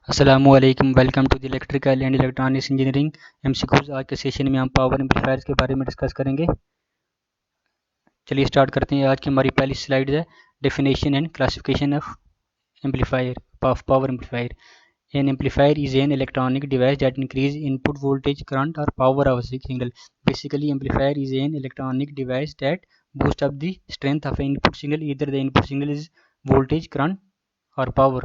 अस्सलामुअलैकुम। Welcome to the electrical and electronics engineering MCQs. आज के सेशन में हम पावर एम्पलीफायर्स के बारे में डिस्कस करेंगे। चलिए स्टार्ट करते हैं। आज की हमारी पहली स्लाइड है definition and classification of amplifier of power amplifier. An amplifier is an electronic device that increase input voltage, current, or power of a signal. Basically, amplifier is an electronic device that boosts up the strength of an input signal. Either the input signal is voltage, current, or power.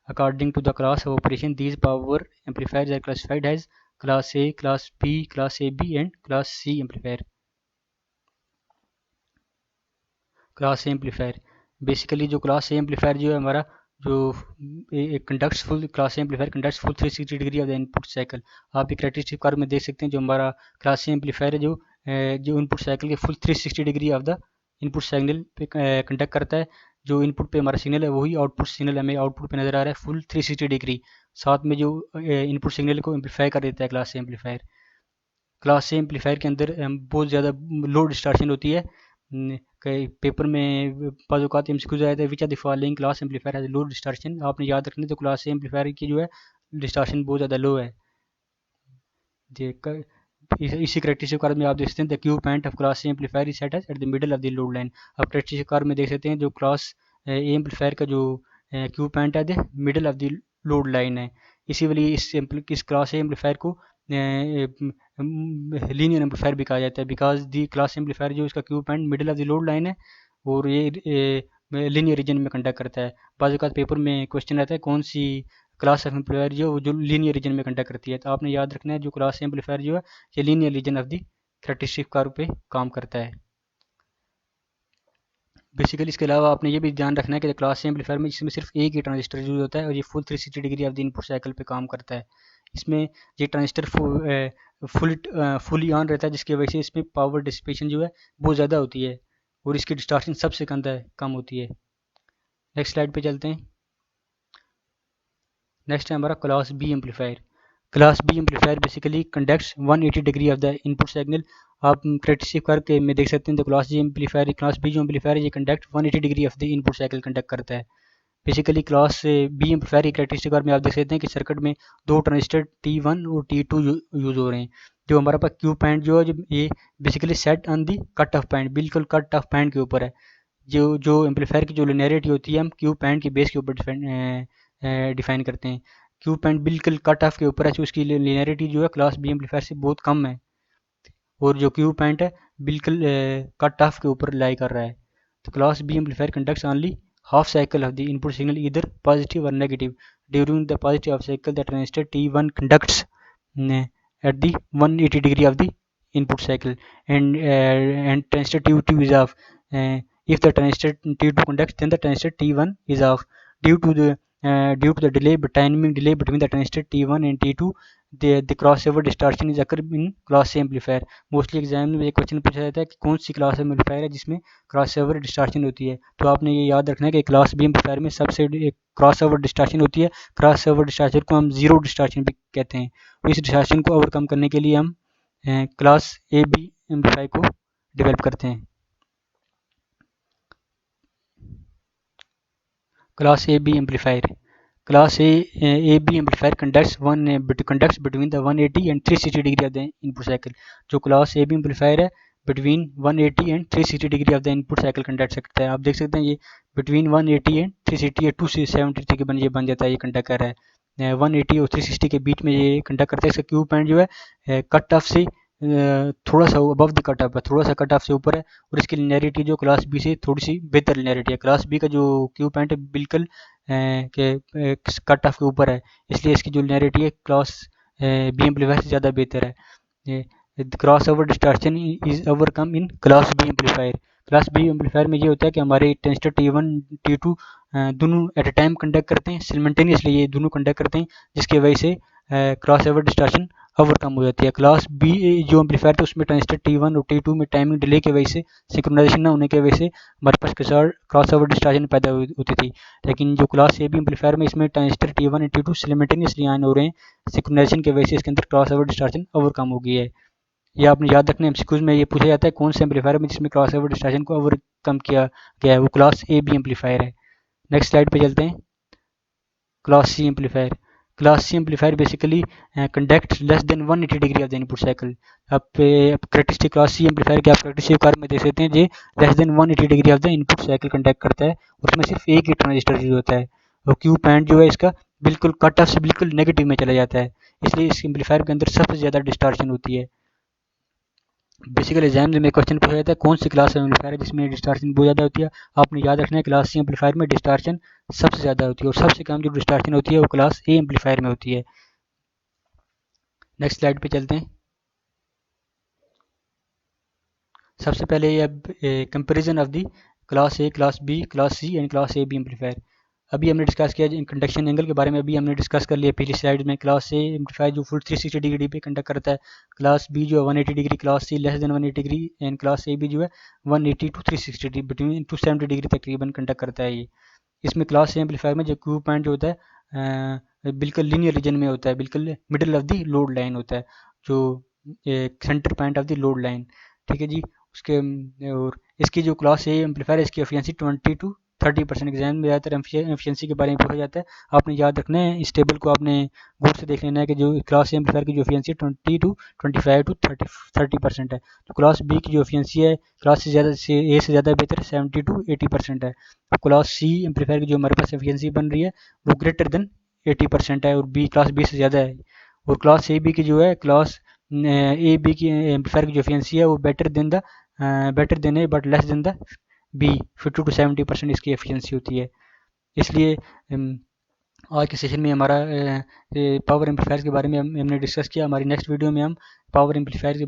According to the class of operation, these power amplifiers are classified as Class A, Class B, Class AB and Class C amplifier. Class A amplifier basically जो class A amplifier जो है हमारा जो conducts full class A amplifier conducts full 360 degree of the input cycle. आप एक characteristic curve में देख सकते हैं जो हमारा क्लास ए एम्पलीफायर है जो इनपुट साइकिल के full 360 degree of the input signal पे कंडक्ट करता है। जो इनपुट पे हमारा सिग्नल है वही आउटपुट सिग्नल हमें आउटपुट पे नज़र आ रहा है फुल 360 डिग्री। साथ में जो इनपुट सिग्नल को एम्पलीफाई कर देता है class A amplifier. Class A amplifier के अंदर बहुत ज़्यादा लो डिस्टॉर्शन होती है। कई पेपर में बाज़ औक़ात एमसीक्यूज़ आया था which are the following class amplifier has low distortion. आपने याद रखना तो क्लास ए एम्पलीफायर की जो है डिस्टॉर्शन बहुत ज़्यादा लो है। इसी करेक्टरिस्टिक कार्ड में आप देख सकते हैं the Q point of class A amplifier is set at the middle of the load line. आप करेक्टरिस्टिक कार्ड में देख सकते हैं जो क्लास ए एम्पलीफायर का जो क्यू पॉइंट है the middle of the load line है। इसी वजह इस क्लास ए एम्पलीफायर को लीनियर एम्पलीफायर भी कहा जाता है बिकॉज दी क्लास एम्पलीफायर जो इसका Q point middle of the load line है और ये लीनियर रीजन में कंडक्ट करता है। बाज़ औक़ात पेपर में क्वेश्चन आता है कौन सी क्लास ऑफ एम्पलीफायर जो लीनियर रीजन में कंडक्ट करती है। तो आपने याद रखना है जो क्लास एम्पलीफायर जो है ये linear region of the characteristic curve पे काम करता है। बेसिकली इसके अलावा आपने ये भी ध्यान रखना है कि क्लास ए एम्पलीफायर में इसमें सिर्फ एक ही ट्रांजिस्टर यूज होता है और ये full 360 degree of the input cycle पे काम करता है। इसमें ये ट्रांजिस्टर फुली ऑन रहता है जिसकी वजह से इसमें पावर डिसिपेशन जो है बहुत ज़्यादा होती है और इसकी डिस्टॉर्शन सबसे कम होती है। नेक्स्ट स्लाइड पे चलते हैं। नेक्स्ट है हमारा class B amplifier. Class B amplifier basically conducts 180 degree of the input signal. आप करेक्टरिस्टिक करके में देख सकते हैं तो class G amplifier class B जो एम्पलीफायर है ये conduct 180 degree of the input cycle conduct करता है। बेसिकली क्लास बी एम्पलीफायर की करेक्टरिस्टिक में आप देख सकते हैं कि सर्किट में दो ट्रांजिस्टर T1 और T2 यूज हो रहे हैं। जो हमारा पास क्यू पॉइंट जो है ये basically set on the cut off point बिल्कुल कट ऑफ पॉइंट के ऊपर है। जो एम्पलीफायर की जो लिनियरिटी होती है हम क्यू पॉइंट की बेस के ऊपर डिफाइन करते हैं। क्यू पॉइंट बिल्कुल कट ऑफ के ऊपर है तो उसकी लिनियरिटी जो है क्लास बी एम्पलीफायर से बहुत कम है और जो क्यू पॉइंट है बिल्कुल कट ऑफ के ऊपर लाई कर रहा है। तो class B amplifier conducts only half cycle of the input signal either positive or negative. During the positive half cycle the transistor T1 conducts at the 180 degree of the input cycle and transistor T2 is off. If the transistor T2 conducts then the transistor T1 is off. Due to the delay timing delay between the transistor T1 and T2 the crossover distortion is occur in class A amplifier. Mostly exam में ये question पूछा जाता है कि कौन सी class amplifier है जिसमें crossover distortion होती है। तो आपने ये याद रखना है कि क्लास बी एम्पलीफायर में सबसे क्रॉसओवर डिस्टॉर्शन होती है। क्रॉसओवर डिस्टॉर्शन को हम जीरो डिस्टॉर्शन भी कहते हैं। तो इस डिस्टॉर्शन को ओवरकम करने के लिए हम क्लास ए बी एम्पलीफायर को डेवलप करते हैं। Class A B amplifier Class AB amplifier conducts between the 180 and 360 degree of the input cycle. जो क्लास AB एम्पलीफायर है between 180 and 360 degree of the input cycle conduct सकता है। आप देख सकते हैं ये between 180 and 360 या 273 के बन जाता है। ये कंडक्ट कर रहा है 180 और 360 के बीच में ये कंडक्ट करता है। इसका क्यू पॉइंट जो है कट ऑफ से थोड़ा सा अबव द कट ऑफ है, थोड़ा सा कट ऑफ से ऊपर है और इसकी लिनियरिटी जो क्लास बी से थोड़ी सी बेहतर लिनियरिटी है। क्लास बी का जो क्यू पॉइंट है बिल्कुल के कट ऑफ के ऊपर है इसलिए इसकी जो लिनियरिटी है क्लास बी एम्पलीफायर से ज़्यादा बेहतर है। Cross over distortion is overcome in class B amplifier. Class B amplifier में ये होता है कि हमारे ट्रांजिस्टर T1 T2 दोनों एट अ टाइम कंडक्ट करते हैं सिमल्टेनियसली। ये दोनों कंडक्ट करते हैं जिसकी वजह से क्रॉस ओवर डिस्टॉर्शन ओवरकम हो जाती है। क्लास बी जो एम्पलीफायर था उसमें ट्रांजिस्टर T1 और T2 में टाइमिंग डिले की वजह से सिंक्रोनाइजेशन ना होने की वजह से हमारे पास क्रॉस ओवर डिस्टॉर्शन पैदा होती थी। लेकिन जो क्लास ए बी एम्पलीफायर में इसमें ट्रांजिस्टर T1 और T2 सिमल्टेनियसली ऑन हो रहे हैं सिंक्रोनाइजेशन की वजह से इसके अंदर क्रॉस ओवर डिस्टॉर्शन ओवरकम हो गई है। ये आपने याद रखना है एमसीक्यूज में ये पूछा जाता है कौन से एम्पलीफायर में जिसमें क्रॉस ओवर डिस्टॉर्शन को ओवरकम किया गया है वो क्लास ए बी एम्पलीफायर है। नेक्स्ट स्लाइड पे चलते हैं। Class C amplifier class C amplifier basically conduct less than 180 degree of the input cycle. अब करेक्टरिस्टिक क्लास सी एम्पलीफायर के आप करेक्टरिस्टिक कार्य में देख सकते हैं, जे less than 180 degree of the input cycle conduct करता है, उसमें सिर्फ एक ही ट्रांजिस्टर यूज होता है, और क्यू पॉइंट जो है इसका बिल्कुल कट ऑफ से बिल्कुल नेगेटिव में चला जाता है, इसलिए इस एम्पलीफायर के अंदर सबसे ज़्यादा डिस्टॉर्शन होती है। बेसिकली एग्जाम में क्वेश्चन पूछा जाता है कौन सी क्लास एम्पलीफायर है जिसमें डिस्टॉर्शन बहुत ज़्यादा होती है। आपने याद रखना है क्लास सी एम्पलीफायर में डिस्टॉर्शन सबसे ज़्यादा होती है, और सबसे कम जो डिस्टॉर्शन होती है वो क्लास ए एम्पलीफायर में होती है। नेक्स्ट स्लाइड पे चलते हैं। सबसे पहले अब comparison of the class A, class B, class C and class A B amplifier. अभी हमने डिस्कस किया कंडक्शन एंगल के बारे में, अभी हमने डिस्कस कर लिया पिछली स्लाइड में। क्लास ए एम्पलीफायर जो फुल 360 डिग्री पे कंडक्ट करता है, क्लास बी जो है 180 degree, class C less than 180 degree, and class A B जो है 180 टू 360 डिग्री, बिटवीन 270 डिग्री तकरीबन कंडक्ट करता है ये। इसमें क्लास ए एम्पलीफायर में जो क्यू पॉइंट जो होता है बिल्कुल लीनियर रीजन में होता है, बिल्कुल middle of the load line होता है, जो centre point of the load line, ठीक है जी। उसके और इसकी जो क्लास ए एम्पलीफायर है, इसकी एफिशिएंसी 20 टू 30% एग्जाम में ज़्यादातर एफिशिएंसी के बारे में पूछा जाता है। आपने याद रखना है, इस टेबल को आपने गौर से देख लेना है कि जो क्लास ए एम्पलीफायर की जो एफिशिएंसी 20 टू 25 टू 30% है, तो क्लास बी की जो एफिशिएंसी है क्लास से ज़्यादा से ए से ज़्यादा बेहतर 70 टू 80% है। तो क्लास सी एम्पलीफायर की जो हमारे पास एफिशिएंसी बन रही है वो ग्रेटर देन 80% है, और बी क्लास बी से ज़्यादा है। और क्लास ए बी की जो है क्लास ए बी की एम्पलीफायर की जो एफिशिएंसी है वो better than A but less than the B, 50 to 70% इसकी एफिशिएंसी होती है। इसलिए आज के सेशन में हमारा पावर एम्पलीफायर के बारे में हमने डिस्कस किया। हमारी नेक्स्ट वीडियो में हम पावर एम्पलीफायर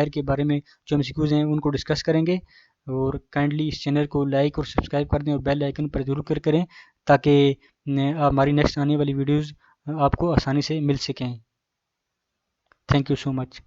के बारे में जो एमसीक्यूज हैं उनको डिस्कस करेंगे। और काइंडली इस चैनल को लाइक और सब्सक्राइब कर दें, और बेल आइकन पर जरूर क्लिक करें, ताकि हमारी नेक्स्ट आने वाली वीडियोज़ आपको आसानी से मिल सकें। Thank you so much.